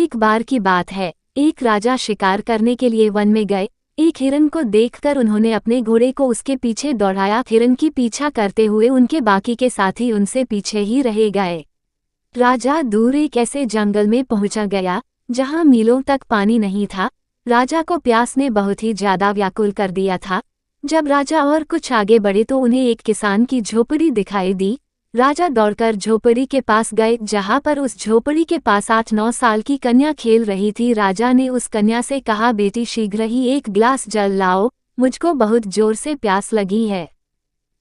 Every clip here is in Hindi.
एक बार की बात है, एक राजा शिकार करने के लिए वन में गए। एक हिरन को देखकर उन्होंने अपने घोड़े को उसके पीछे दौड़ाया। हिरन की पीछा करते हुए उनके बाकी के साथी उनसे पीछे ही रह गए। राजा दूर एक ऐसे जंगल में पहुंचा गया जहां मीलों तक पानी नहीं था। राजा को प्यास ने बहुत ही ज्यादा व्याकुल कर दिया था। जब राजा और कुछ आगे बढ़े तो उन्हें एक किसान की झोपड़ी दिखाई दी। राजा दौड़कर झोपड़ी के पास गए, जहां पर उस झोपड़ी के पास 8-9 साल की कन्या खेल रही थी। राजा ने उस कन्या से कहा, बेटी शीघ्र ही एक गिलास जल लाओ, मुझको बहुत जोर से प्यास लगी है।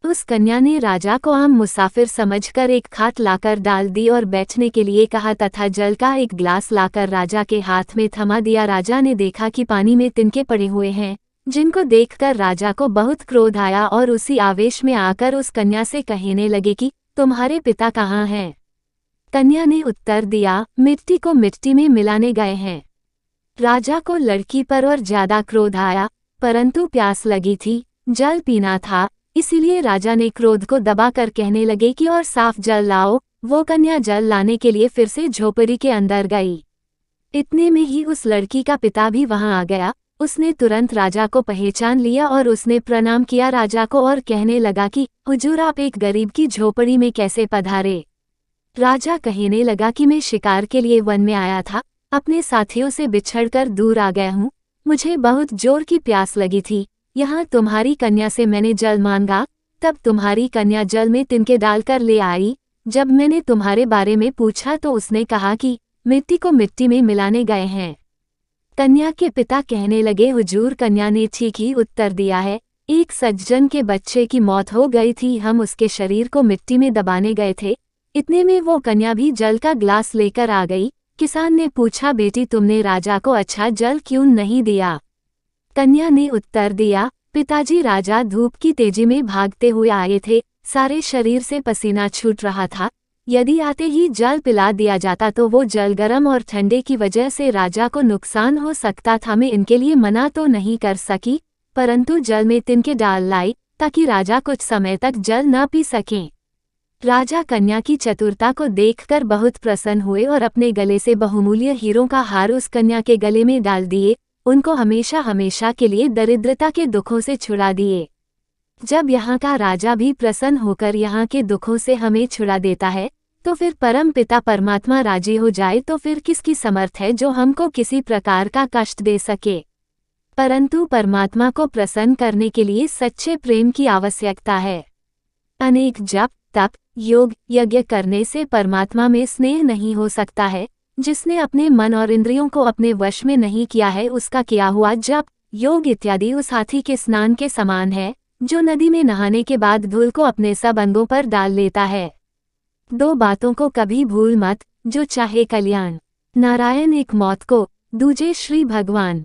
उस कन्या ने राजा को आम मुसाफिर समझकर एक खाट लाकर डाल दी और बैठने के लिए कहा तथा जल का एक गिलास लाकर राजा के हाथ में थमा दिया। राजा ने देखा कि पानी में तिनके पड़े हुए हैं, जिनको देखकर राजा को बहुत क्रोध आया और उसी आवेश में आकर उस कन्या से कहने लगे कि तुम्हारे पिता कहाँ हैं? कन्या ने उत्तर दिया, मिट्टी को मिट्टी में मिलाने गए हैं। राजा को लड़की पर और ज्यादा क्रोध आया, परंतु प्यास लगी थी, जल पीना था, इसीलिए राजा ने क्रोध को दबाकर कहने लगे कि और साफ जल लाओ। वो कन्या जल लाने के लिए फिर से झोपड़ी के अंदर गई। इतने में ही उस लड़की का पिता भी वहां आ गया। उसने तुरंत राजा को पहचान लिया और उसने प्रणाम किया राजा को और कहने लगा कि हुजूर, आप एक गरीब की झोपड़ी में कैसे पधारे? राजा कहने लगा कि मैं शिकार के लिए वन में आया था, अपने साथियों से बिछड़कर दूर आ गया हूँ। मुझे बहुत जोर की प्यास लगी थी। यहाँ तुम्हारी कन्या से मैंने जल मांगा, तब तुम्हारी कन्या जल में तिनके डालकर ले आई। जब मैंने तुम्हारे बारे में पूछा तो उसने कहा कि मिट्टी को मिट्टी में मिलाने गए हैं। कन्या के पिता कहने लगे, हुजूर, कन्या ने ठीक ही उत्तर दिया है। एक सज्जन के बच्चे की मौत हो गई थी, हम उसके शरीर को मिट्टी में दबाने गए थे। इतने में वो कन्या भी जल का ग्लास लेकर आ गई। किसान ने पूछा, बेटी, तुमने राजा को अच्छा जल क्यों नहीं दिया? कन्या ने उत्तर दिया, पिताजी, राजा धूप की तेजी में भागते हुए आए थे, सारे शरीर से पसीना छूट रहा था। यदि आते ही जल पिला दिया जाता तो वो जल गर्म और ठंडे की वजह से राजा को नुकसान हो सकता था। मैं इनके लिए मना तो नहीं कर सकी, परंतु जल में तिनके डाल लाई ताकि राजा कुछ समय तक जल न पी सकें। राजा कन्या की चतुरता को देखकर बहुत प्रसन्न हुए और अपने गले से बहुमूल्य हीरों का हार उस कन्या के गले में डाल दिए। उनको हमेशा हमेशा के लिए दरिद्रता के दुखों से छुड़ा दिए। जब यहाँ का राजा भी प्रसन्न होकर यहाँ के दुखों से हमें छुड़ा देता है, तो फिर परम पिता परमात्मा राजी हो जाए तो फिर किसकी समर्थ है जो हमको किसी प्रकार का कष्ट दे सके। परंतु परमात्मा को प्रसन्न करने के लिए सच्चे प्रेम की आवश्यकता है। अनेक जप, तप, योग, यज्ञ करने से परमात्मा में स्नेह नहीं हो सकता है। जिसने अपने मन और इंद्रियों को अपने वश में नहीं किया है, उसका किया हुआ जप, योग इत्यादि उस हाथी के स्नान के समान है, जो नदी में नहाने के बाद धूल को अपने सब अंगों पर डाल लेता है। दो बातों को कभी भूल मत, जो चाहे कल्याण। नारायण एक मौत को, दूजे श्री भगवान।